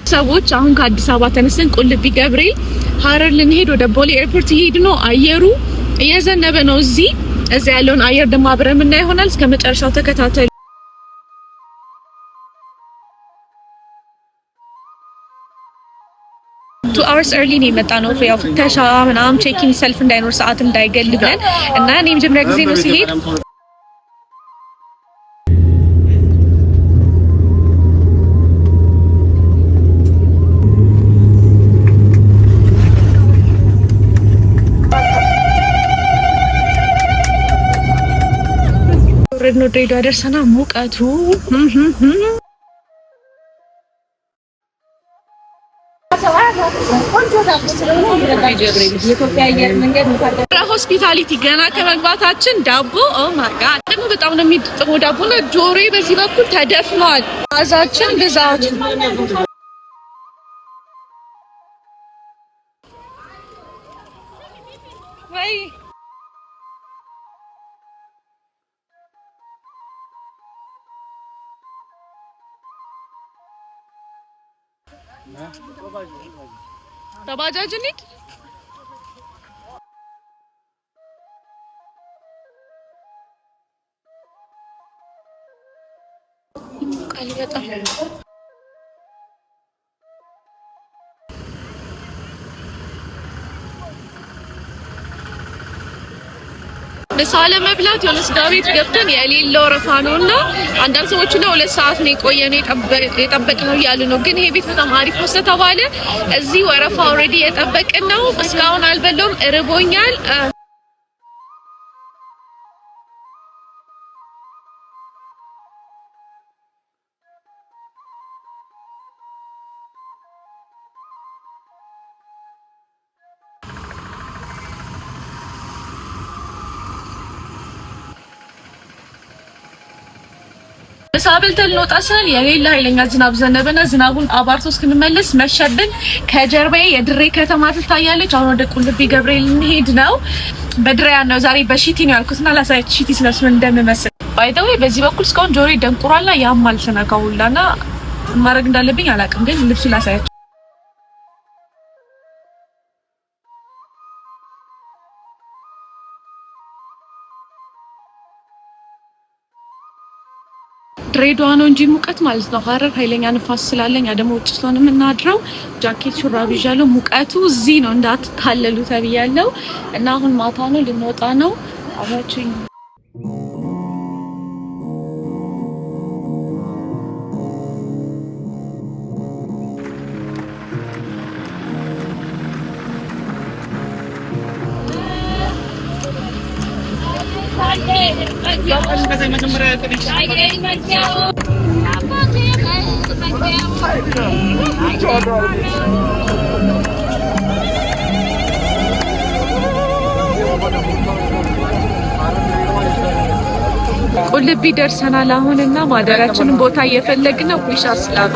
ሰዎች አሁን ከአዲስ አበባ ተነስተን ቁልቢ ገብርኤል ሀረር ልንሄድ ወደ ቦሌ ኤርፖርት እየሄድ ነው። አየሩ እየዘነበ ነው። እዚህ ያለውን አየር ደግሞ አብረን ምን ይሆናል። እስከ መጨረሻው ተከታተሉ። 2 hours early ነው የመጣ ነው። ያው ፍተሻ ምናምን ቼኪንግ ሰልፍ እንዳይኖር ሰዓት እንዳይገል ብለን እና እኔ መጀመሪያ ጊዜ ነው ሲሄድ ረድኖ ድሬዳዋ ደርሰና ሙቀቱ ሆስፒታሊቲ ገና ከመግባታችን ዳቦ ኦ ማይ ጋድ ደግሞ በጣም ነው የሚጥመው ዳቦ ነው። ጆሮዬ በዚህ በኩል ተደፍኗል። አዛችን ብዛቱ ወይ ተባጃጅ እንሂድ። ይሞቃል በጣም። ምሳ ለመብላት የሆነ ስጋ ቤት ገብተን የሌለ ወረፋ ነውና አንዳንድ ሰዎች ነው 2 ሰዓት ነው የቆየነው የጠበቅነው እያሉ ነው። ግን ይሄ ቤት በጣም አሪፍ ነው ስለተባለ እዚህ ወረፋ ኦሬዲ የጠበቅን ነው። እስካሁን አልበለውም፣ እርቦኛል። ሳበልተን ልወጣ ስንል የሌላ ኃይለኛ ዝናብ ዘነበና ዝናቡን አባርቶ እስክንመለስ መሸብን። ከጀርባዬ የድሬ ከተማ ትታያለች። አሁን ወደ ቁልቢ ገብርኤል እንሄድ ነው። በድሬያ ነው ዛሬ በሺቲ ነው ያልኩትና ላሳያችሁ ሺቲ ስለሱ እንደምመስል። ባይ ዘ ዌይ በዚህ በኩል እስካሁን ጆሮዬ ደንቁራልና ያማል ስነካውላና ማድረግ እንዳለብኝ አላውቅም፣ ግን ልብሱ ላሳያችሁ። ድሬዳዋ ነው እንጂ ሙቀት ማለት ነው። ሀረር ኃይለኛ ንፋስ ስላለኝ ደግሞ ውጭ ስለሆነ የምናድረው ጃኬት ሹራብ ይዣለሁ። ሙቀቱ እዚህ ነው እንዳትታለሉ ተብያለሁ። እና አሁን ማታ ነው ልንወጣ ነው። አብራችሁኝ ቁልቢ ደርሰናል አሁንና ማደራችንን ቦታ እየፈለግን ነው። ዊሻ ስላም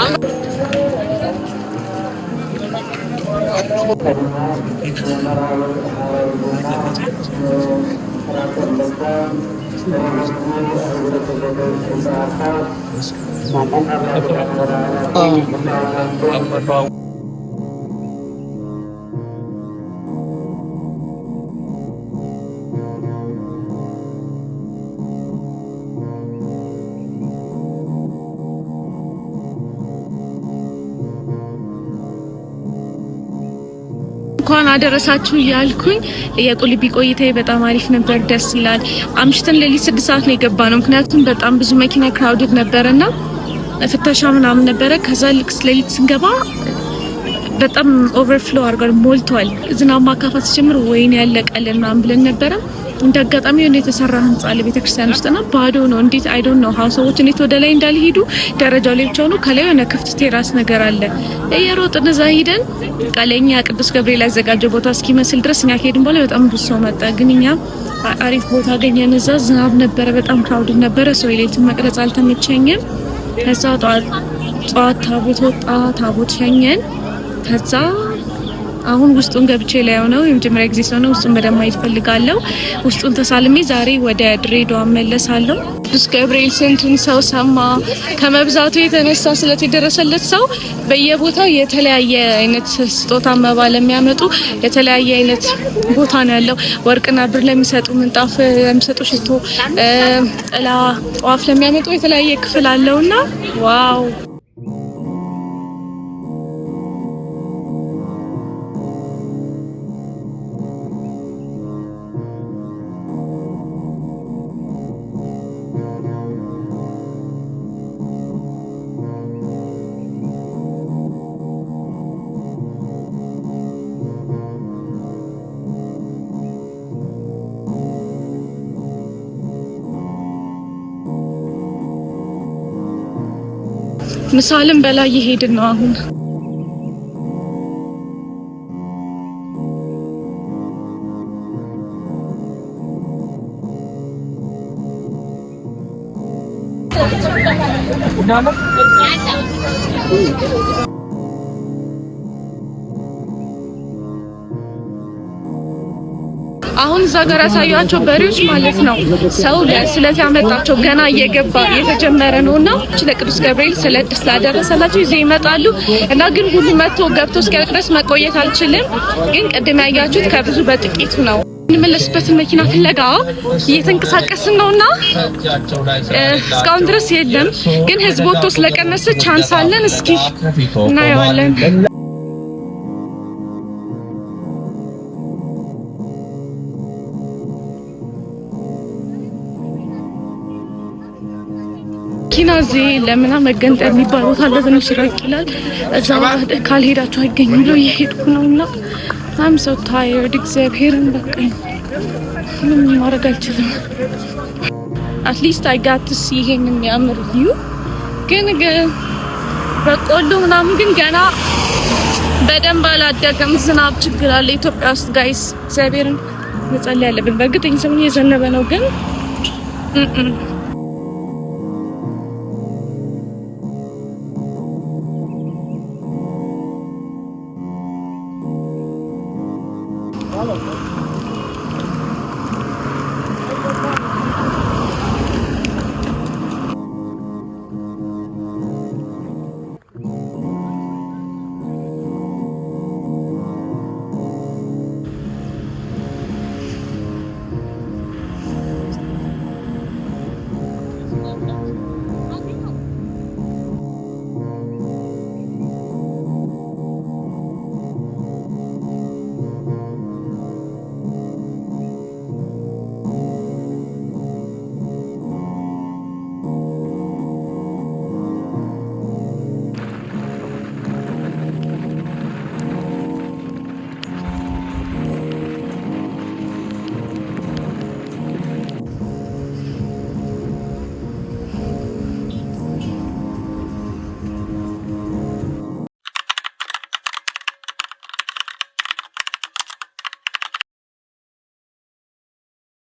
እንኳን አደረሳችሁ እያልኩኝ የቁልቢ ቆይታዬ በጣም አሪፍ ነበር፣ ደስ ይላል። አምሽተን ሌሊት 6 ሰዓት ነው የገባነው፣ ምክንያቱም በጣም ብዙ መኪና ክራውድድ ነበርና ፍተሻ ምናምን ነበረ። ከዛ ልክ ሌሊት ስንገባ በጣም ኦቨርፍሎ አድርጓል፣ ሞልቷል። ዝናብ ማካፋት ሲጀምር ወይኔ ያለቀልን ምናምን ብለን ነበረ። እንደአጋጣሚ የሆነ የተሰራ ህንጻ ለቤተክርስቲያን ውስጥና ባዶ ነው። እንዴት አይ ዶንት ኖ ሃው ሰዎች እንዴት ወደ ላይ እንዳልሄዱ ደረጃው ላይ ብቻ ነው። ከላይ የሆነ ክፍት ቴራስ ነገር አለ። የሮጥን እዛ ሄደን ቀለኛ ቅዱስ ገብርኤል ያዘጋጀው ቦታ እስኪመስል ድረስ እኛ ከሄድን በኋላ በጣም ብዙ ሰው መጣ። ግን እኛ አሪፍ ቦታ አገኘን። እዛ ዝናብ ነበረ፣ በጣም ክራውድ ነበረ። ሰው የሌሊቱን መቅረጽ አልተመቸኝም። ከዛ ጠዋት ታቦት ወጣ፣ ታቦት ሸኘን። ከዛ አሁን ውስጡን ገብቼ ላይ ነው የመጀመሪያ ጊዜ ስለሆነ ውስጡን በደንብ ማየት ፈልጋለሁ። ውስጡን ተሳልሜ ዛሬ ወደ ድሬዳዋ መለሳለሁ። ቅዱስ ገብርኤል ስንቱን ሰው ሰማ። ከመብዛቱ የተነሳ ስለት የደረሰለት ሰው በየቦታው የተለያየ አይነት ስጦታ መባል የሚያመጡ የተለያየ አይነት ቦታ ነው ያለው። ወርቅና ብር ለሚሰጡ፣ ምንጣፍ ለሚሰጡ፣ ሽቶ፣ ጥላ፣ ጧፍ ለሚያመጡ የተለያየ ክፍል አለውና ዋው ምሳሌም በላይ እየሄድን ነው አሁን። አሁን እዛ ጋር ያሳያቸው በሬዎች ማለት ነው ሰው ለስለት ያመጣቸው ገና እየገባ እየተጀመረ ነውና ለቅዱስ ገብርኤል ስለት ስላደረሰላቸው ይዘው ይመጣሉ እና ግን ሁሉ መጥቶ ገብቶ እስኪያልቅ ድረስ መቆየት አልችልም። ግን ቅድም ያያችሁት ከብዙ በጥቂቱ ነው። እንመለስበትን መኪና ፍለጋ እየተንቀሳቀስን ነውና እስካሁን ድረስ የለም። ግን ህዝብ ወጥቶ ስለቀነሰ ቻንስ አለን። እስኪ እናየዋለን። ኪናዚ ለምና መገንጠል የሚባል ቦታ አለ። ትንሽ ራቅ ይላል። እዛ ካልሄዳችሁ አይገኝም ብሎ እየሄድኩ ነውና I'm so tired እግዚአብሔርን በቃ ምንም ማድረግ አልችልም። at least I got to see ይሄን የሚያምር ቪው። ግን በቆሎ ምናምን ግን ገና በደንብ አላደገም። ዝናብ ችግር አለ ኢትዮጵያ ውስጥ ጋይስ። እግዚአብሔርን መጸለይ ያለብን። በእርግጥ ሰሞኑን እየዘነበ ነው ግን